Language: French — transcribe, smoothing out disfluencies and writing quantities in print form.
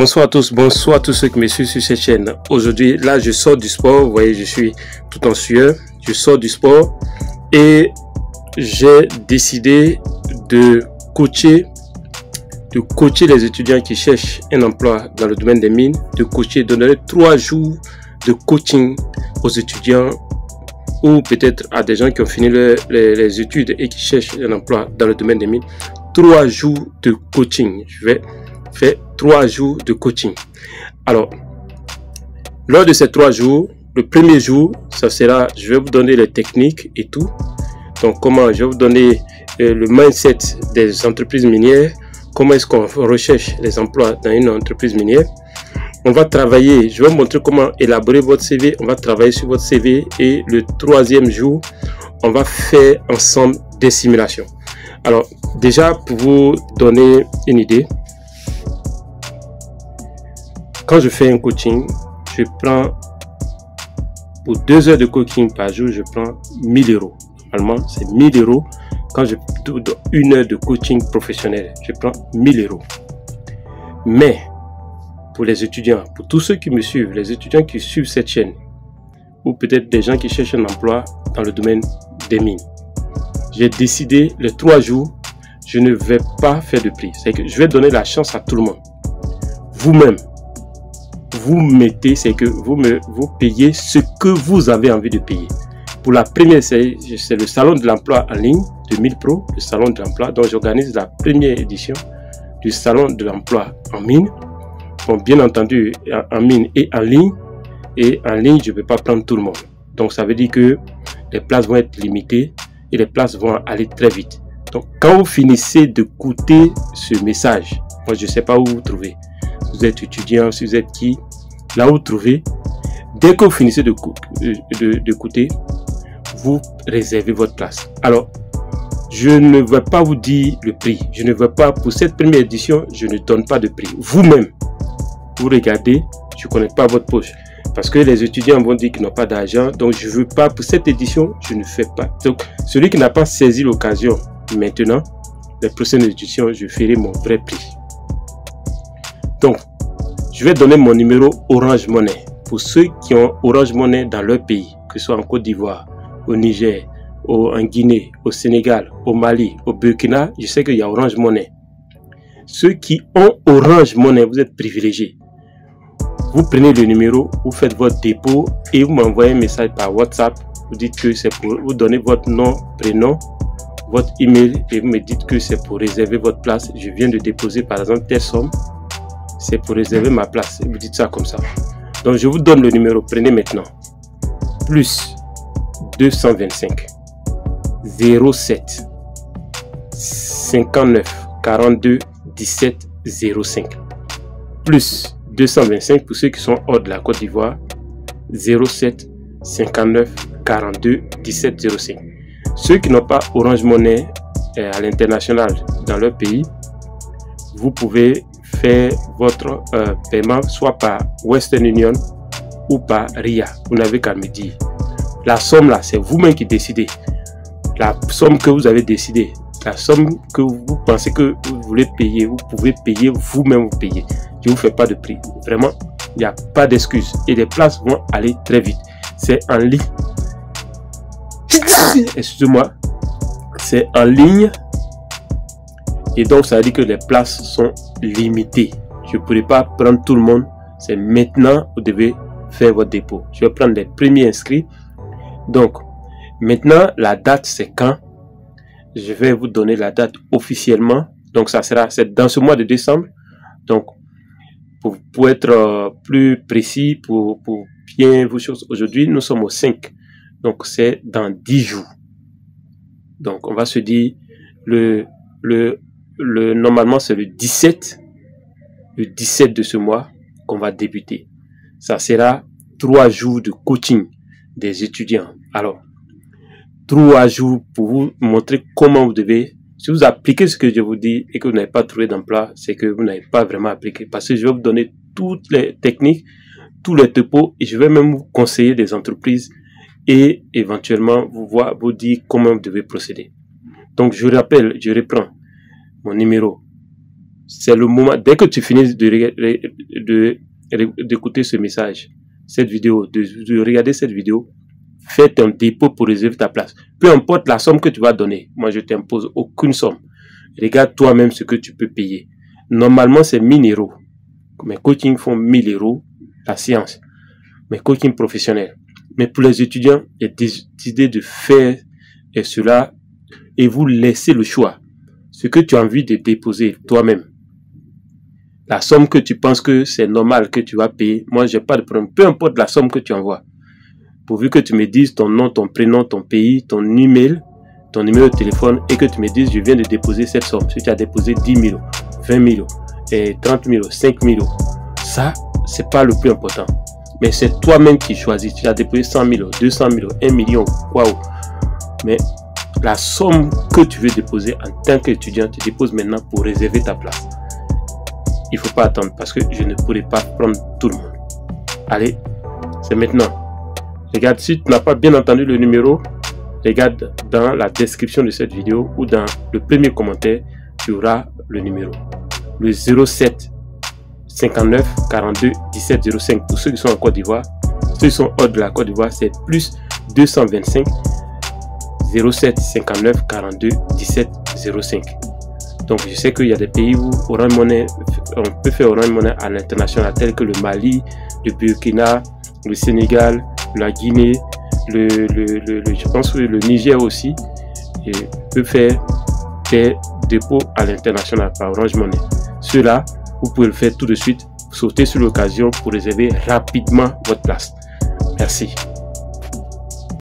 Bonsoir à tous, bonsoir à tous ceux qui me suivent sur cette chaîne. Aujourd'hui, là, je sors du sport. Vous voyez, je suis tout en sueur. Je sors du sport et j'ai décidé de coacher les étudiants qui cherchent un emploi dans le domaine des mines, de donner 3 jours de coaching aux étudiants ou peut-être à des gens qui ont fini les études et qui cherchent un emploi dans le domaine des mines. 3 jours de coaching. Je vais faire 3 jours de coaching. Alors, lors de ces 3 jours, le premier jour, ça sera, je vais vous donner les techniques et tout. Donc, comment je vais vous donner le mindset des entreprises minières, comment est-ce qu'on recherche les emplois dans une entreprise minière. On va travailler, je vais vous montrer comment élaborer votre CV, on va travailler sur votre CV et le 3e jour, on va faire ensemble des simulations. Alors, déjà, pour vous donner une idée, quand je fais un coaching, je prends, pour 2 heures de coaching par jour, je prends 1000 €. Normalement, c'est 1000 €. Quand je donne 1 heure de coaching professionnel, je prends 1000 €. Mais, pour les étudiants, pour tous ceux qui me suivent, les étudiants qui suivent cette chaîne, ou peut-être des gens qui cherchent un emploi dans le domaine des mines, j'ai décidé, les 3 jours, je ne vais pas faire de prix. C'est que je vais donner la chance à tout le monde. Vous-même, vous mettez, c'est que vous payez ce que vous avez envie de payer. Pour la première, c'est le salon de l'emploi en ligne de MinePro, le salon de l'emploi, dont j'organise la première édition du salon de l'emploi en mine. Bon, bien entendu, en mine et en ligne. Et en ligne, je ne peux pas prendre tout le monde. Donc, ça veut dire que les places vont être limitées et les places vont aller très vite. Donc, quand vous finissez d'écouter ce message, moi, je ne sais pas où vous trouvez. Si vous êtes étudiant, si vous êtes qui, là où vous trouvez, dès que vous finissez d'écouter, vous réservez votre place. Alors, je ne vais pas vous dire le prix. Je ne vais pas, pour cette première édition, je ne donne pas de prix. Vous-même, vous regardez, je ne connais pas votre poche. Parce que les étudiants vont dire qu'ils n'ont pas d'argent. Donc, je ne veux pas, pour cette édition, je ne fais pas. Donc, celui qui n'a pas saisi l'occasion maintenant, les prochaines éditions, je ferai mon vrai prix. Donc, je vais donner mon numéro Orange Money. Pour ceux qui ont Orange Money dans leur pays, que ce soit en Côte d'Ivoire, au Niger, en Guinée, au Sénégal, au Mali, au Burkina, je sais qu'il y a Orange Money. Ceux qui ont Orange Money, vous êtes privilégiés. Vous prenez le numéro, vous faites votre dépôt et vous m'envoyez un message par WhatsApp. Vous dites que c'est pour vous donner votre nom, prénom, votre email et vous me dites que c'est pour réserver votre place. Je viens de déposer par exemple telle somme. C'est pour réserver ma place. Vous dites ça comme ça. Donc je vous donne le numéro. Prenez maintenant. Plus 225 07 59 42 17 05. Plus 225 pour ceux qui sont hors de la Côte d'Ivoire. 07 59 42 17 05. Ceux qui n'ont pas Orange Money à l'international dans leur pays, vous pouvez faire votre paiement soit par Western Union ou par RIA. Vous n'avez qu'à me dire. La somme là, c'est vous-même qui décidez. La somme que vous avez décidé, la somme que vous pensez que vous voulez payer, vous pouvez payer vous-même, vous payez. Je ne vous fais pas de prix. Vraiment, il n'y a pas d'excuse. Et les places vont aller très vite. C'est en ligne. Excusez-moi. C'est en ligne. Et donc, ça veut dire que les places sont limitées. Je ne pourrai pas prendre tout le monde. C'est maintenant, vous devez faire votre dépôt. Je vais prendre les premiers inscrits. Donc, maintenant, la date, c'est quand? Je vais vous donner la date officiellement. Donc, ça sera dans ce mois de décembre. Donc, pour être plus précis, pour bien vous choses, aujourd'hui, nous sommes au 5. Donc, c'est dans 10 jours. Donc, on va se dire, normalement, c'est le 17 de ce mois qu'on va débuter. Ça sera 3 jours de coaching des étudiants. Alors, 3 jours pour vous montrer comment vous devez, si vous appliquez ce que je vous dis et que vous n'avez pas trouvé d'emploi, c'est que vous n'avez pas vraiment appliqué. Parce que je vais vous donner toutes les techniques, tous les topos et je vais même vous conseiller des entreprises et éventuellement vous dire comment vous devez procéder. Donc, je rappelle, je reprends mon numéro c'est le moment, dès que tu finis d'écouter ce message, cette vidéo, de regarder cette vidéo, fais ton dépôt pour réserver ta place. Peu importe la somme que tu vas donner, moi je t'impose aucune somme. Regarde toi-même ce que tu peux payer. Normalement, c'est 1000 €. Mes coachings font 1000 € la séance. Mes coachings professionnels. Mais pour les étudiants, il y a décidé de faire cela et vous laissez le choix. Ce que tu as envie de déposer toi-même. La somme que tu penses que c'est normal que tu vas payer, moi j'ai pas de problème. Peu importe la somme que tu envoies. Pourvu que tu me dises ton nom, ton prénom, ton pays, ton email, ton numéro de téléphone et que tu me dises je viens de déposer cette somme. Si tu as déposé 10 000 €, 20 000 €, et 30 000 €, 5 000 €, ça c'est pas le plus important. Mais c'est toi-même qui choisis. Tu as déposé 100 000 €, 200 000 €, 1 million, waouh. Mais la somme que tu veux déposer en tant qu'étudiant, tu déposes maintenant pour réserver ta place. Il ne faut pas attendre parce que je ne pourrai pas prendre tout le monde. Allez, c'est maintenant. Regarde, si tu n'as pas bien entendu le numéro, regarde dans la description de cette vidéo ou dans le premier commentaire, tu auras le numéro. Le 07 59 42 17 05 pour ceux qui sont en Côte d'Ivoire. Ceux qui sont hors de la Côte d'Ivoire, c'est plus 225 07 59 42 17 05. Donc je sais qu'il y a des pays où Orange Money, on peut faire Orange Money à l'international, tels que le Mali, le Burkina, le Sénégal, la Guinée, je pense que le Niger aussi, et peut faire des dépôts à l'international par Orange Money. Ceux-là, vous pouvez le faire tout de suite, sautez sur l'occasion pour réserver rapidement votre place. Merci.